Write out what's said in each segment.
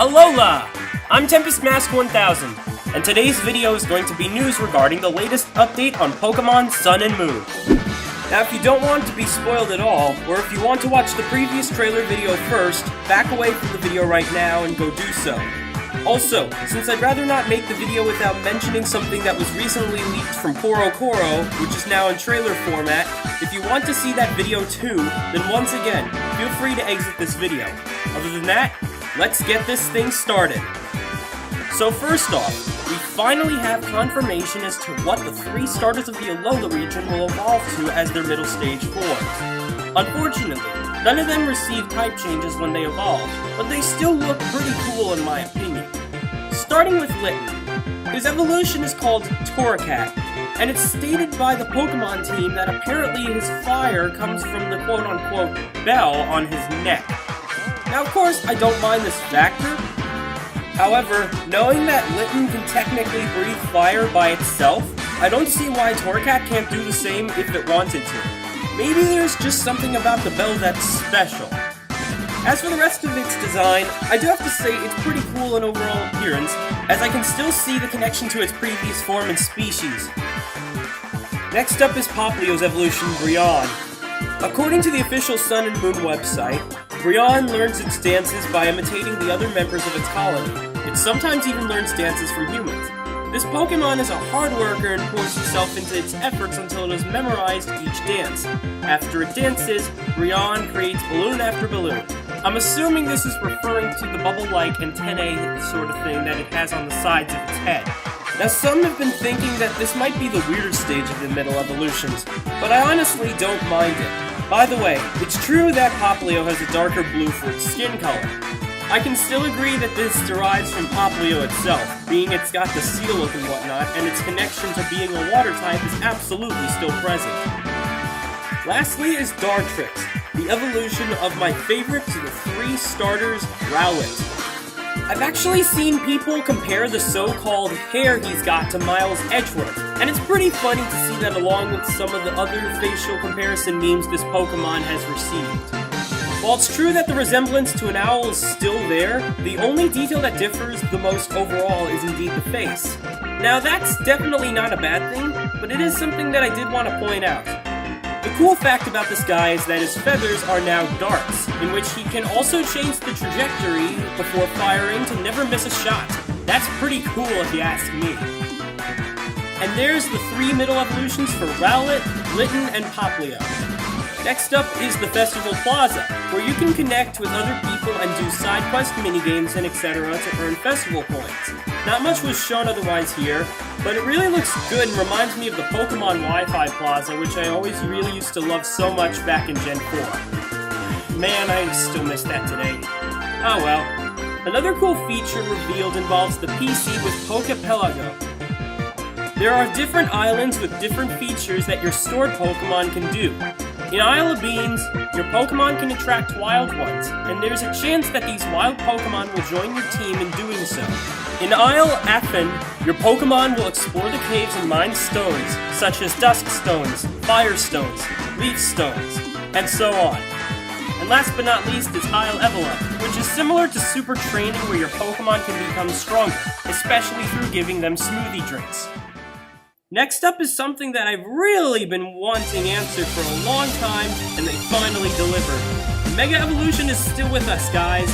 Alola! I'm Tempest Mask 1000, and today's video is going to be news regarding the latest update on Pokemon Sun and Moon. Now if you don't want to be spoiled at all, or if you want to watch the previous trailer video first, back away from the video right now and go do so. Also, since I'd rather not make the video without mentioning something that was recently leaked from CoroCoro, which is now in trailer format, if you want to see that video too, then once again, feel free to exit this video. Other than that, let's get this thing started. So first off, we finally have confirmation as to what the 3 starters of the Alola region will evolve to as their middle stage forms. Unfortunately, none of them received type changes when they evolved, but they still look pretty cool in my opinion. Starting with Litten, his evolution is called Torracat, and it's stated by the Pokemon team that apparently his fire comes from the quote-unquote bell on his neck. Now of course, I don't mind this factor. However, knowing that Litten can technically breathe fire by itself, I don't see why Torracat can't do the same if it wanted to. Maybe there's just something about the bell that's special. As for the rest of its design, I do have to say it's pretty cool in overall appearance, as I can still see the connection to its previous form and species. Next up is Poplio's evolution, Brionne. According to the official Sun and Moon website, Brionne learns its dances by imitating the other members of its colony. It sometimes even learns dances from humans. This Pokemon is a hard worker and pours itself into its efforts until it has memorized each dance. After it dances, Brionne creates balloon after balloon. I'm assuming this is referring to the bubble-like antennae sort of thing that it has on the sides of its head. Now some have been thinking that this might be the weirder stage of the middle evolutions, but I honestly don't mind it. By the way, it's true that Poplio has a darker blue for its skin color. I can still agree that this derives from Poplio itself, being it's got the seal look and whatnot, and its connection to being a water type is absolutely still present. Lastly is Dartrix, the evolution of my favorite to the 3 starters, Rowlet. I've actually seen people compare the so-called hair he's got to Miles Edgeworth, and it's pretty funny to see that along with some of the other facial comparison memes this Pokemon has received. While it's true that the resemblance to an owl is still there, the only detail that differs the most overall is indeed the face. Now that's definitely not a bad thing, but it is something that I did want to point out. The cool fact about this guy is that his feathers are now darts, in which he can also change the trajectory before firing to never miss a shot. That's pretty cool if you ask me. And there's the 3 middle evolutions for Rowlet, Litten, and Poplio. Next up is the Festival Plaza, where you can connect with other people and do side quest minigames and etc. to earn festival points. Not much was shown otherwise here, but it really looks good and reminds me of the Pokemon Wi-Fi Plaza, which I always really used to love so much back in Gen 4. Man, I still miss that today. Oh well. Another cool feature revealed involves the PC with Pokepelago. There are different islands with different features that your stored Pokemon can do. In Isle of Beans, your Pokemon can attract wild ones, and there's a chance that these wild Pokemon will join your team in doing so. In Isle Affen, your Pokemon will explore the caves and mine stones, such as Dusk Stones, Fire Stones, Leaf Stones, and so on. And last but not least is Isle Evola, which is similar to Super Training where your Pokemon can become stronger, especially through giving them smoothie drinks. Next up is something that I've really been wanting answered for a long time, and they finally delivered. Mega Evolution is still with us, guys.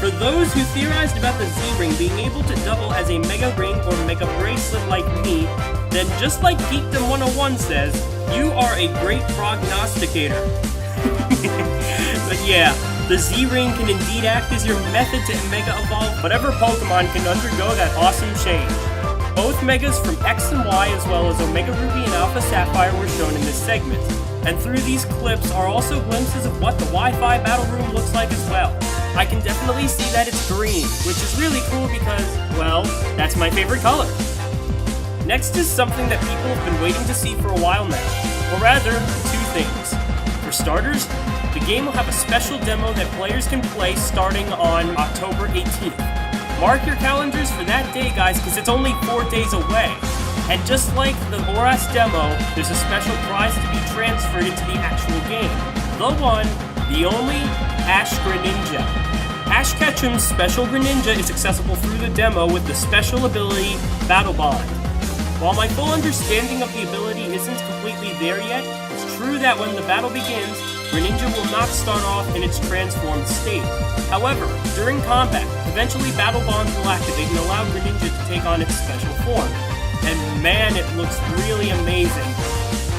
For those who theorized about the Z-Ring being able to double as a Mega Ring or Mega Bracelet like me, then just like Geekdom 101 says, you are a great prognosticator. But yeah, the Z-Ring can indeed act as your method to Mega Evolve whatever Pokemon can undergo that awesome change. Both Megas from X and Y as well as Omega Ruby and Alpha Sapphire were shown in this segment, and through these clips are also glimpses of what the Wi-Fi battle room looks like as well. I can definitely see that it's green, which is really cool because, well, that's my favorite color. Next is something that people have been waiting to see for a while now, or rather, 2 things. For starters, the game will have a special demo that players can play starting on October 18th. Mark your calendars for that day, guys, because it's only 4 days away. And just like the Horas demo, there's a special prize to be transferred into the actual game. The one, the only, Ash Greninja. Ash Ketchum's special Greninja is accessible through the demo with the special ability Battle Bond. While my full understanding of the ability isn't completely there yet, it's true that when the battle begins, Greninja will not start off in its transformed state. However, during combat, eventually Battle Bonds will activate and allow Greninja to take on its special form. And man, it looks really amazing.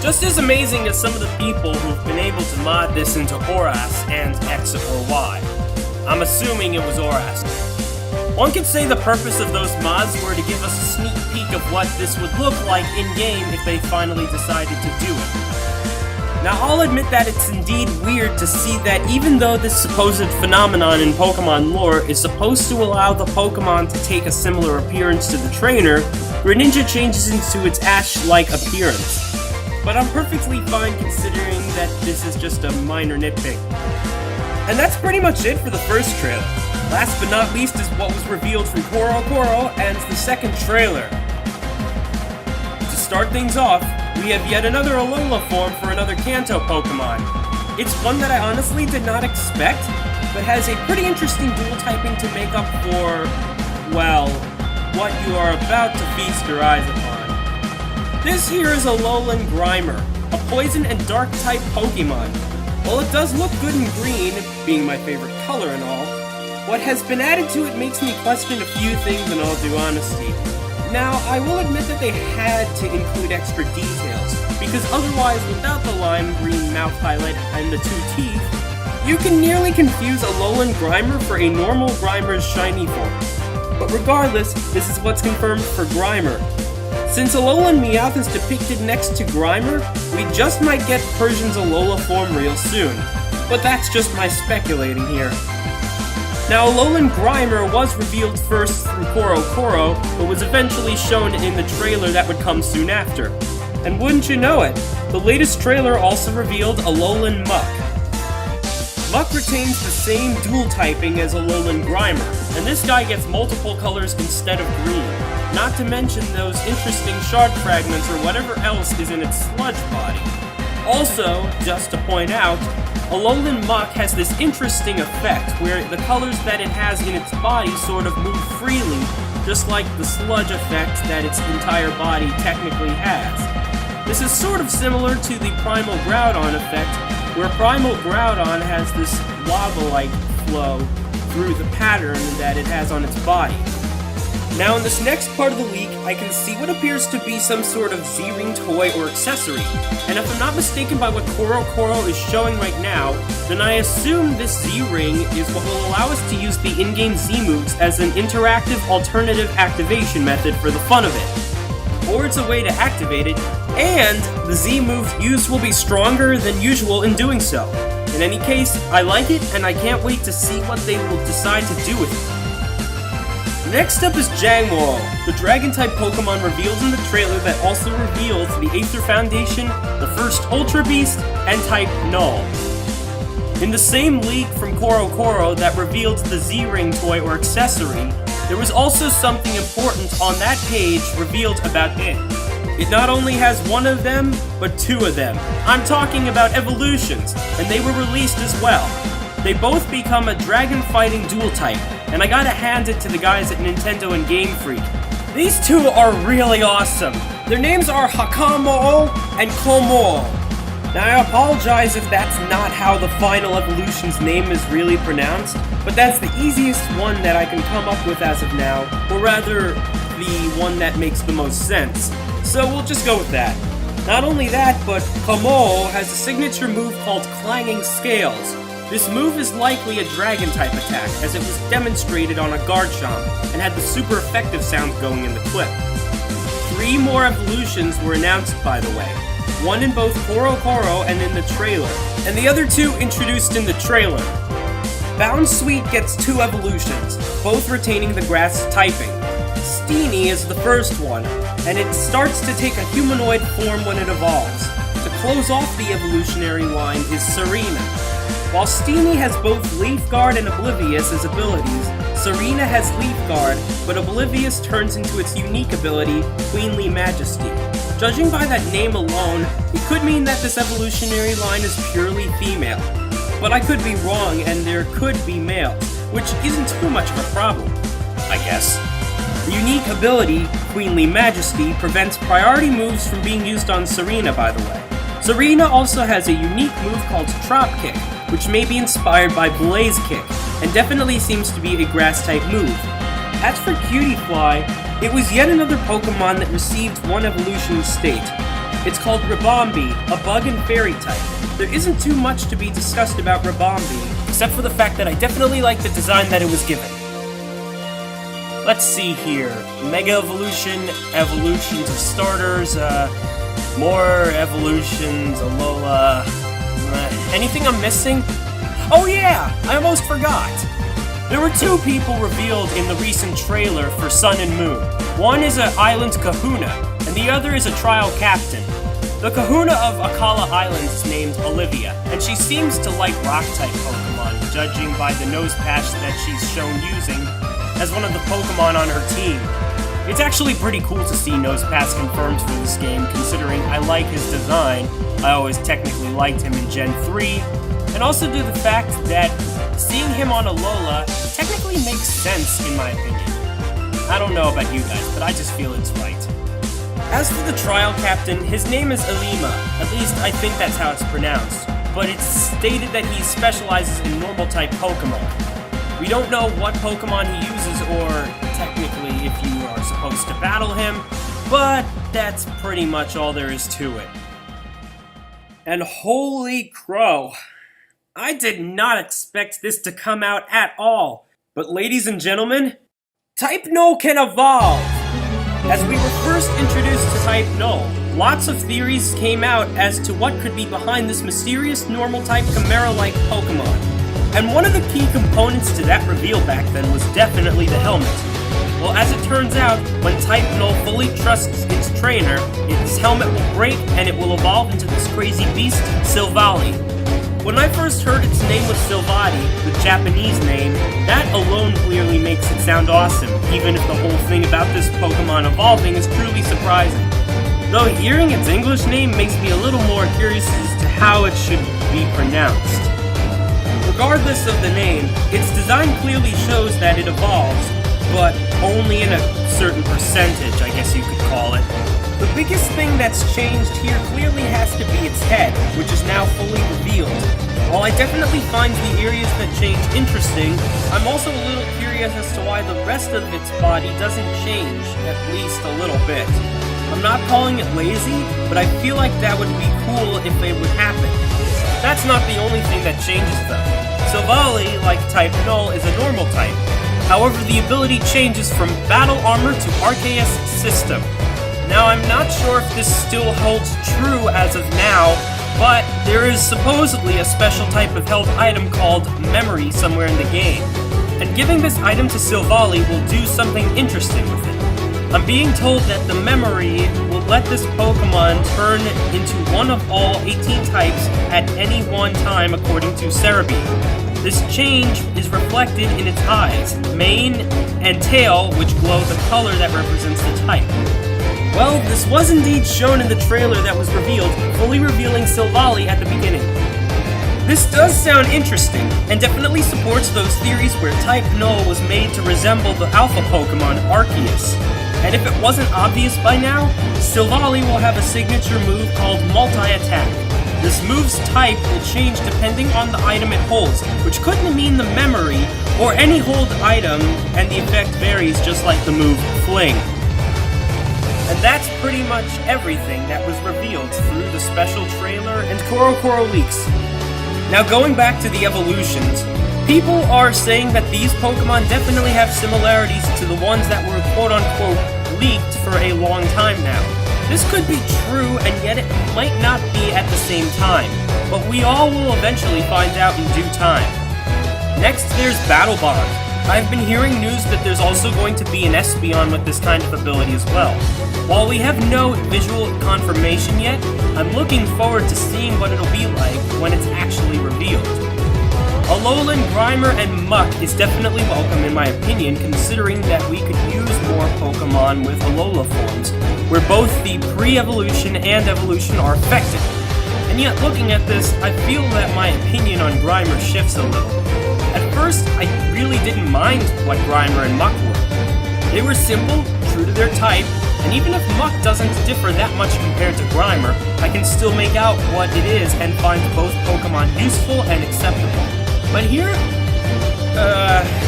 Just as amazing as some of the people who've been able to mod this into ORAS and X or Y. I'm assuming it was ORAS. One could say the purpose of those mods were to give us a sneak peek of what this would look like in-game if they finally decided to do it. Now, I'll admit that it's indeed weird to see that even though this supposed phenomenon in Pokemon lore is supposed to allow the Pokemon to take a similar appearance to the trainer, Greninja changes into its Ash-like appearance. But I'm perfectly fine considering that this is just a minor nitpick. And that's pretty much it for the first trailer. Last but not least is what was revealed from CoroCoro and the second trailer. To start things off, we have yet another Alola form for another Kanto Pokemon. It's one that I honestly did not expect, but has a pretty interesting dual typing to make up for, well, what you are about to feast your eyes upon. This here is Alolan Grimer, a poison and dark type Pokemon. While it does look good in green, being my favorite color and all, what has been added to it makes me question a few things in all due honesty. Now, I will admit that they had to include extra details, because otherwise, without the lime green mouth highlight and the two teeth, you can nearly confuse Alolan Grimer for a normal Grimer's shiny form. But regardless, this is what's confirmed for Grimer. Since Alolan Meowth is depicted next to Grimer, we just might get Persian's Alola form real soon. But that's just my speculating here. Now, Alolan Grimer was revealed first through CoroCoro, but was eventually shown in the trailer that would come soon after. And wouldn't you know it, the latest trailer also revealed Alolan Muck. Muck retains the same dual typing as Alolan Grimer, and this guy gets multiple colors instead of green, not to mention those interesting shard fragments or whatever else is in its sludge body. Also, just to point out, Alolan Muck has this interesting effect where the colors that it has in its body sort of move freely, just like the sludge effect that its entire body technically has. This is sort of similar to the Primal Groudon effect, where Primal Groudon has this lava-like flow through the pattern that it has on its body. Now in this next part of the leak, I can see what appears to be some sort of Z-Ring toy or accessory, and if I'm not mistaken by what CoroCoro is showing right now, then I assume this Z-Ring is what will allow us to use the in-game Z-moves as an interactive alternative activation method for the fun of it. Or it's a way to activate it, and the Z-moves used will be stronger than usual in doing so. In any case, I like it, and I can't wait to see what they will decide to do with it. Next up is Jangmo-o, the Dragon-type Pokemon revealed in the trailer that also reveals the Aether Foundation, the first Ultra Beast, and type Null. In the same leak from CoroCoro that revealed the Z-Ring toy or accessory, there was also something important on that page revealed about it. It not only has one of them, but two of them. I'm talking about evolutions, and they were released as well. They both become a dragon fighting dual type, and I gotta hand it to the guys at Nintendo and Game Freak. These two are really awesome. Their names are hakamo-o and kommo-o. Now I apologize if that's not how the final evolution's name is really pronounced, but that's the easiest one that I can come up with as of now, or rather, the one that makes the most sense. So we'll just go with that. Not only that, but kommo-o has a signature move called Clanging Scales. This move is likely a Dragon-type attack, as it was demonstrated on a Garchomp, and had the super effective sound going in the clip. 3 more evolutions were announced, by the way. One in both CoroCoro and in the trailer, and the other 2 introduced in the trailer. Bounsweet gets 2 evolutions, both retaining the grass typing. Steenie is the first one, and it starts to take a humanoid form when it evolves. To close off the evolutionary line is Serena. While Steenie has both Leaf Guard and Oblivious as abilities, Serena has Leaf Guard, but Oblivious turns into its unique ability, Queenly Majesty. Judging by that name alone, it could mean that this evolutionary line is purely female. But I could be wrong, and there could be males. which isn't too much of a problem, I guess. The unique ability, Queenly Majesty, prevents priority moves from being used on Serena, by the way. Serena also has a unique move called Trop Kick, which may be inspired by Blaze Kick, and definitely seems to be a grass-type move. As for Cutiefly, it was yet another Pokemon that received one evolution state. It's called Ribombee, a bug and fairy type. There isn't too much to be discussed about Ribombee, except for the fact that I definitely like the design that it was given. Let's see here. Mega Evolution, evolutions of starters, more evolutions, Alola... anything I'm missing? Oh yeah! I almost forgot! There were two people revealed in the recent trailer for Sun and Moon. One is an island kahuna, and the other is a trial captain. The kahuna of Akala Island is named Olivia, and she seems to like rock-type Pokemon, judging by the nose patch that she's shown using as one of the Pokemon on her team. It's actually pretty cool to see Nosepass confirmed for this game, considering I like his design. I always technically liked him in Gen 3, and also due to the fact that seeing him on Alola technically makes sense in my opinion. I don't know about you guys, but I just feel it's right. As for the trial captain, his name is Elima, at least I think that's how it's pronounced, but it's stated that he specializes in normal-type Pokemon. We don't know what Pokemon he uses, or technically if you are supposed to battle him, but that's pretty much all there is to it. And holy crow, I did not expect this to come out at all. But ladies and gentlemen, Type Null can evolve! As we were first introduced to Type Null, lots of theories came out as to what could be behind this mysterious normal-type Chimera-like Pokemon. And one of the key components to that reveal back then was definitely the helmet. Well, as it turns out, when Type Null fully trusts its trainer, its helmet will break and it will evolve into this crazy beast, Silvally. When I first heard its name was Silvati, the Japanese name, that alone clearly makes it sound awesome, even if the whole thing about this Pokemon evolving is truly surprising. Though hearing its English name makes me a little more curious as to how it should be pronounced. Regardless of the name, its design clearly shows that it evolves, but only in a certain percentage, I guess you could call it. The biggest thing that's changed here clearly has to be its head, which is now fully revealed. While I definitely find the areas that change interesting, I'm also a little curious as to why the rest of its body doesn't change, at least a little bit. I'm not calling it lazy, but I feel like that would be cool if it would happen. That's not the only thing that changes though. Silvally, like Type Null, is a normal type. However, the ability changes from Battle Armor to Arceus System. Now, I'm not sure if this still holds true as of now, but there is supposedly a special type of held item called Memory somewhere in the game. And giving this item to Silvally will do something interesting with it. I'm being told that the Memory will let this Pokemon turn into one of all 18 types at any one time according to Cerebi. This change is reflected in its eyes, mane, and tail, which glow the color that represents the type. Well, this was indeed shown in the trailer that was revealed, fully revealing Silvally at the beginning. This does sound interesting, and definitely supports those theories where Type Null was made to resemble the alpha Pokemon Arceus. And if it wasn't obvious by now, Silvally will have a signature move called Multi-Attack. This move's type will change depending on the item it holds, which could mean the Memory, or any hold item, and the effect varies just like the move Fling. And that's pretty much everything that was revealed through the special trailer and CoroCoro leaks. Now going back to the evolutions, people are saying that these Pokemon definitely have similarities to the ones that were quote-unquote leaked for a long time now. This could be true, and yet it might not be at the same time, but we all will eventually find out in due time. Next, there's Battle Bond. I've been hearing news that there's also going to be an Espeon with this kind of ability as well. While we have no visual confirmation yet, I'm looking forward to seeing what it'll be like when it's actually revealed. Alolan, Grimer, and Muck is definitely welcome in my opinion, considering that we could use more Pokemon with Alola Forms, where both the pre-evolution and evolution are affected. And yet, looking at this, I feel that my opinion on Grimer shifts a little. At first, first, I really didn't mind what Grimer and Muck were. They were simple, true to their type, and even if Muck doesn't differ that much compared to Grimer, I can still make out what it is and find both Pokemon useful and acceptable. But here,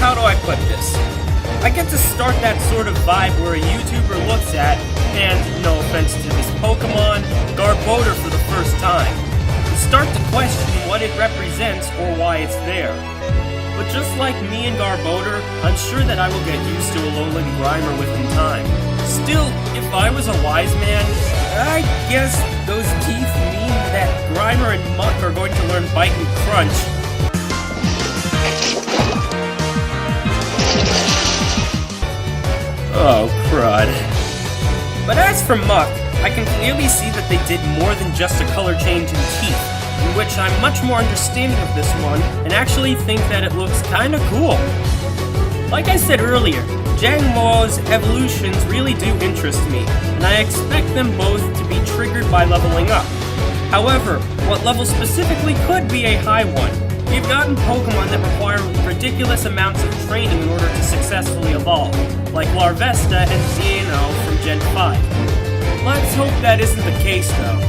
how do I put this? I get to start that sort of vibe where a YouTuber looks at, and no offense to this Pokemon, Garbodor for the first time. Start to question what it represents or why it's there. But just like me and Garbodor, I'm sure that I will get used to Alola and Grimer within time. Still, if I was a wise man, I guess those teeth mean that Grimer and Muck are going to learn Bite and Crunch. Oh, crud. But as for Muck, I can clearly see that they did more than just a color change in teeth, in which I'm much more understanding of this one, and actually think that it looks kinda cool. Like I said earlier, Jangmo-o's evolutions really do interest me, and I expect them both to be triggered by leveling up. However, what level specifically could be a high one? We've gotten Pokemon that require ridiculous amounts of training in order to successfully evolve, like Larvesta and Xeno from Gen 5. Let's hope that isn't the case though.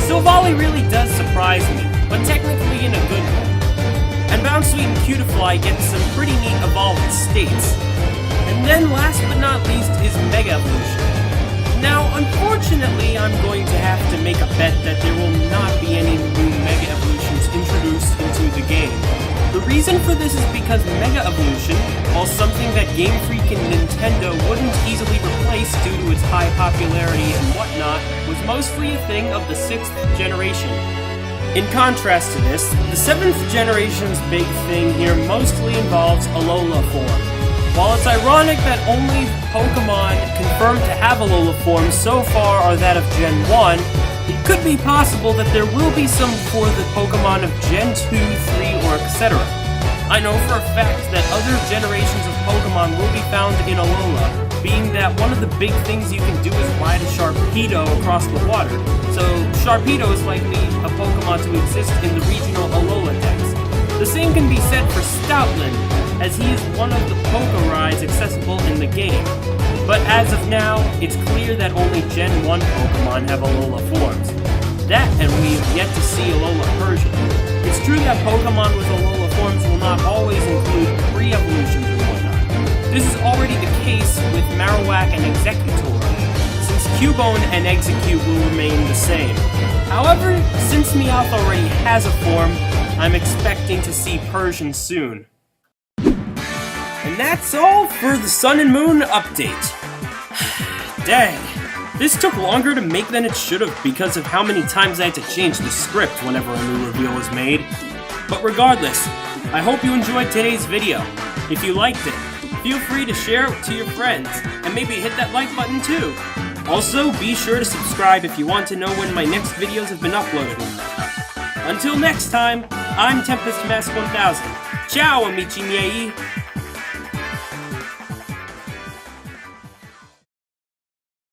Silvally really does surprise me, but technically in a good way. And Bounsweet and Cutiefly get some pretty neat evolved states. And then last but not least is Mega Evolution. Now, unfortunately, I'm going to have to make a bet that there will not be any new Mega Evolutions introduced into the game. The reason for this is because Mega Evolution, while something that Game Freak and Nintendo wouldn't easily replace due to its high popularity and whatnot, was mostly a thing of the 6th generation. In contrast to this, the 7th generation's big thing here mostly involves Alola Forms. While it's ironic that only Pokemon confirmed to have Alola Forms so far are that of Gen 1, it could be possible that there will be some for the Pokemon of Gen 2, 3, or etc. I know for a fact that other generations of Pokemon will be found in Alola, being that one of the big things you can do is ride a Sharpedo across the water, so Sharpedo is likely a Pokemon to exist in the regional Alola decks. The same can be said for Stoutland, as he is one of the Poké rides accessible in the game. But as of now, it's clear that only Gen 1 Pokemon have Alola Forms. That, and we have yet to see Alola Persian. It's true that Pokemon with Alola Forms will not always include pre-evolutions and whatnot. This is already the case with Marowak and Exeggutor, since Cubone and Execute will remain the same. However, since Meowth already has a form, I'm expecting to see Persian soon. And that's all for the Sun and Moon update. Dang, this took longer to make than it should have because of how many times I had to change the script whenever a new reveal was made. But regardless, I hope you enjoyed today's video. If you liked it, feel free to share it to your friends, and maybe hit that like button too. Also, be sure to subscribe if you want to know when my next videos have been uploaded. Until next time, I'm Tempest Mask 1000. Ciao, amici miei!